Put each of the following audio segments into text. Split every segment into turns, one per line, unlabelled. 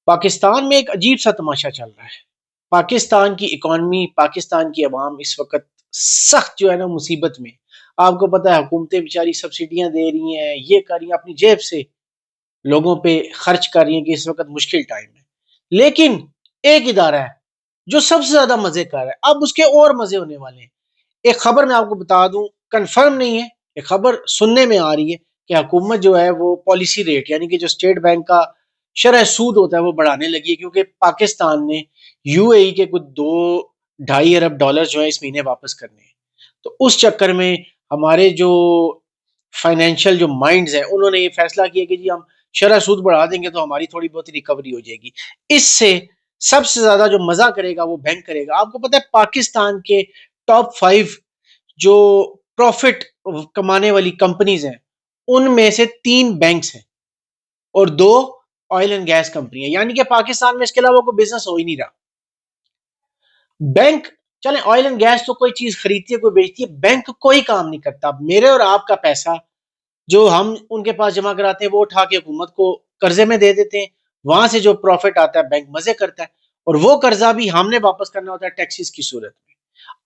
پاکستان میں ایک عجیب سا تماشا چل رہا ہے۔ پاکستان کی اکانومی، پاکستان کی عوام اس وقت سخت جو ہے نا مصیبت میں۔ آپ کو پتہ ہے حکومتیں بیچاری سبسڈیاں دے رہی ہیں، یہ کر رہی ہیں، اپنی جیب سے لوگوں پہ خرچ کر رہی ہیں کہ اس وقت مشکل ٹائم ہے۔ لیکن ایک ادارہ ہے جو سب سے زیادہ مزے کر رہا ہے، اب اس کے اور مزے ہونے والے ہیں۔ ایک خبر میں آپ کو بتا دوں، کنفرم نہیں ہے، ایک خبر سننے میں آ رہی ہے کہ حکومت جو ہے وہ پالیسی ریٹ یعنی کہ جو اسٹیٹ بینک کا شرح سود ہوتا ہے وہ بڑھانے لگی ہے، کیونکہ پاکستان نے یو اے ای کے کچھ 2.5 ارب ڈالر جو ہے اس مہینے واپس کرنے ہیں۔ تو اس چکر میں ہمارے جو فائنینشیل جو مائنڈز ہیں انہوں نے یہ فیصلہ کیا کہ جی ہم شرح سود بڑھا دیں گے تو ہماری تھوڑی بہت ریکوری ہو جائے گی۔ اس سے سب سے زیادہ جو مزہ کرے گا وہ بینک کرے گا۔ آپ کو پتہ ہے پاکستان کے ٹاپ 5 جو پروفٹ کمانے والی کمپنیز ہیں ان میں سے 3 بینکس ہیں اور 2 آئل اینڈ گیس کمپنی ہیں، یعنی کہ پاکستان میں اس کے علاوہ کوئی بزنس ہو ہی نہیں رہا۔ بینک چلیں آئل اینڈ گیس تو کوئی چیز خریدتی ہے کوئی بیچتی ہے، بینک کوئی کام نہیں کرتا۔ میرے اور آپ کا پیسہ جو ہم ان کے پاس جمع کراتے ہیں وہ اٹھا کے حکومت کو قرضے میں دے دیتے ہیں، وہاں سے جو پروفٹ آتا ہے بینک مزے کرتا ہے، اور وہ قرضہ بھی ہم نے واپس کرنا ہوتا ہے ٹیکسز کی صورت میں۔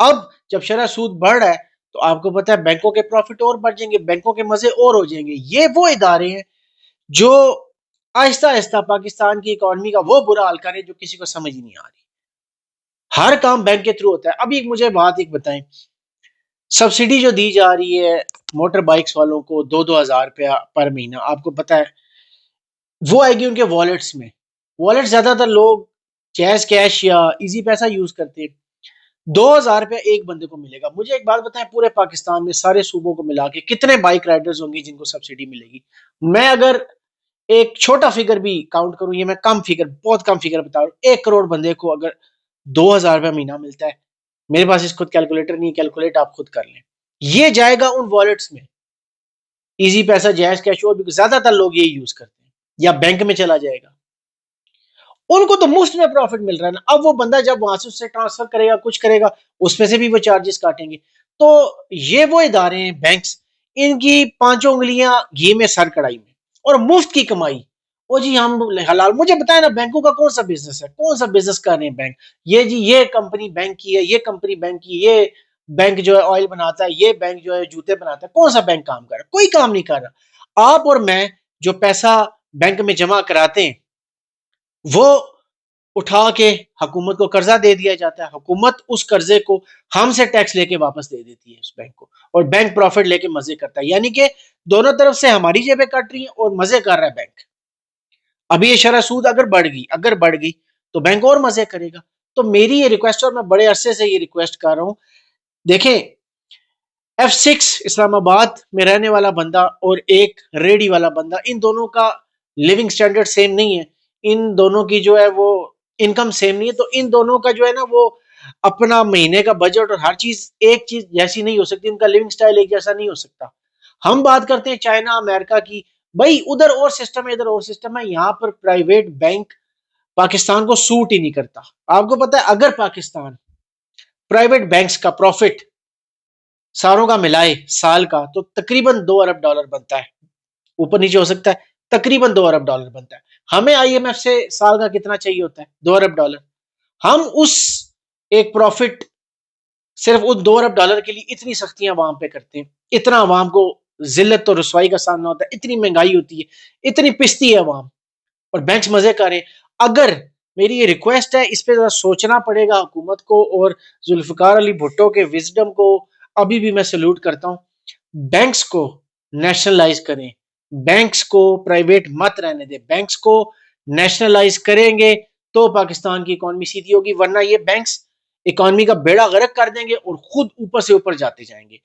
اب جب شرح سود بڑھ رہا ہے تو آپ کو پتہ ہے بینکوں کے پروفٹ اور بڑھ جائیں گے، بینکوں کے مزے اور ہو جائیں گے۔ یہ وہ ادارے ہیں جو آہستہ آہستہ پاکستان کی اکانومی کا وہ برا حال کر رہے ہیں جو کسی کو سمجھ ہی نہیں آ رہی۔ ہر کام بینک کے تھرو ہوتا ہے۔ ابھی مجھے بات ایک بتائیں، سبسڈی جو دی جا رہی ہے موٹر بائکس والوں کو 2,000 روپیہ پر مہینہ، آپ کو پتہ ہے وہ آئے گی ان کے والیٹس میں۔ والیٹ زیادہ تر لوگ جیز کیش یا ایزی پیسہ یوز کرتے ہیں۔ 2,000 روپیہ ایک بندے کو ملے گا۔ مجھے ایک بات بتائیں، پورے پاکستان میں سارے صوبوں کو ملا کے کتنے بائک رائڈرز ہوں گے جن کو سبسڈی ملے گی؟ میں اگر ایک چھوٹا فگر بھی کاؤنٹ کروں، یہ میں کم فگر، بہت کم فگر بتا رہا ہوں، 1 کروڑ بندے کو اگر 2,000 روپیہ مہینہ ملتا ہے، میرے پاس اس خود کیلکولیٹر نہیں، کیلکولیٹ آپ خود کر لیں، یہ جائے گا ان والیٹس میں۔ ایزی پیسہ، جیز کیش، اور بھی زیادہ تر لوگ یہ یوز کرتے ہیں، یا بینک میں چلا جائے گا۔ ان کو تو مفت میں پروفٹ مل رہا ہے نا۔ اب وہ بندہ جب وہاں سے اس سے ٹرانسفر کرے گا، کچھ کرے گا، اس میں سے بھی وہ چارجز کاٹیں گے۔ تو یہ وہ ادارے ہیں بینکس، ان کی 5 انگلیاں گھی میں سر کڑائی میں، اور مفت کی کمائی۔ وہ جی ہم حلال، مجھے بتائیں نا بینکوں کا کون سا بزنس ہے، کون سا بزنس کر رہے ہیں بینک؟ یہ جی یہ کمپنی بینک کی ہے، یہ کمپنی بینک کی، یہ بینک جو ہے آئل بناتا ہے، یہ بینک جو ہے جوتے بناتا ہے۔ کون سا بینک کام کر رہا ہے؟ کوئی کام نہیں کر رہا۔ آپ اور میں جو پیسہ بینک میں جمع کراتے ہیں وہ اٹھا کے حکومت کو قرضہ دے دیا جاتا ہے، حکومت اس قرضے کو ہم سے ٹیکس لے کے واپس دے دیتی ہے اس بینک کو، اور بینک پروفٹ لے کے مزے کرتا ہے۔ یعنی کہ دونوں طرف سے ہماری جیبیں کٹ رہی ہیں اور مزے کر رہا ہے بینک۔ ابھی یہ شرح سود اگر بڑھ گئی تو بینک اور مزے کرے گا۔ تو میری یہ ریکویسٹ، اور میں بڑے عرصے سے یہ ریکویسٹ کر رہا ہوں، دیکھیں F6 اسلام آباد میں رہنے والا بندہ اور ایک ریڈی والا بندہ، ان دونوں کا لیونگ سٹینڈرڈ سیم نہیں ہے، ان دونوں کی جو ہے وہ انکم سیم نہیں ہے، تو ان دونوں کا جو ہے نا وہ اپنا مہینے کا بجٹ اور ہر چیز ایک چیز جیسی نہیں ہو سکتی، ان کا لیونگ سٹائل ایک جیسا نہیں ہو سکتا۔ ہم بات کرتے ہیں چائنا، امریکہ کی، بھائی ادھر اور سسٹم ہے، ادھر اور سسٹم ہے، یہاں پر پرائیویٹ بینک پاکستان کو سوٹ ہی نہیں کرتا۔ آپ کو پتہ ہے اگر پاکستان پرائیویٹ بینکس کا پروفٹ ساروں کا ملائے سال کا تو تقریباً 2 ارب ڈالر بنتا ہے، اوپر نیچے ہو سکتا ہے، تقریباً 2 ارب ڈالر بنتا ہے۔ ہمیں IMF سے سال کا کتنا چاہیے ہوتا ہے؟ 2 ارب ڈالر۔ ہم اس ایک پروفٹ صرف اس 2 ارب ڈالر کے لیے اتنی سختیاں عوام پہ کرتے ہیں، اتنا عوام کو ذلت اور رسوائی کا سامنا ہوتا ہے، اتنی مہنگائی ہوتی ہے، اتنی پستی ہے عوام، اور بینچ مزے کریں۔ اگر میری یہ ریکویسٹ ہے، اس پہ ذرا سوچنا پڑے گا حکومت کو، اور ذوالفقار علی بھٹو کے وزڈم کو ابھی بھی میں سلوٹ کرتا ہوں۔ بینکس کو نیشنلائز کریں، بینکس کو پرائیویٹ مت رہنے دیں، بینکس کو نیشنلائز کریں گے تو پاکستان کی اکانومی سیدھی ہوگی، ورنہ یہ بینکس اکانومی کا بیڑا غرق کر دیں گے اور خود اوپر سے اوپر جاتے جائیں گے۔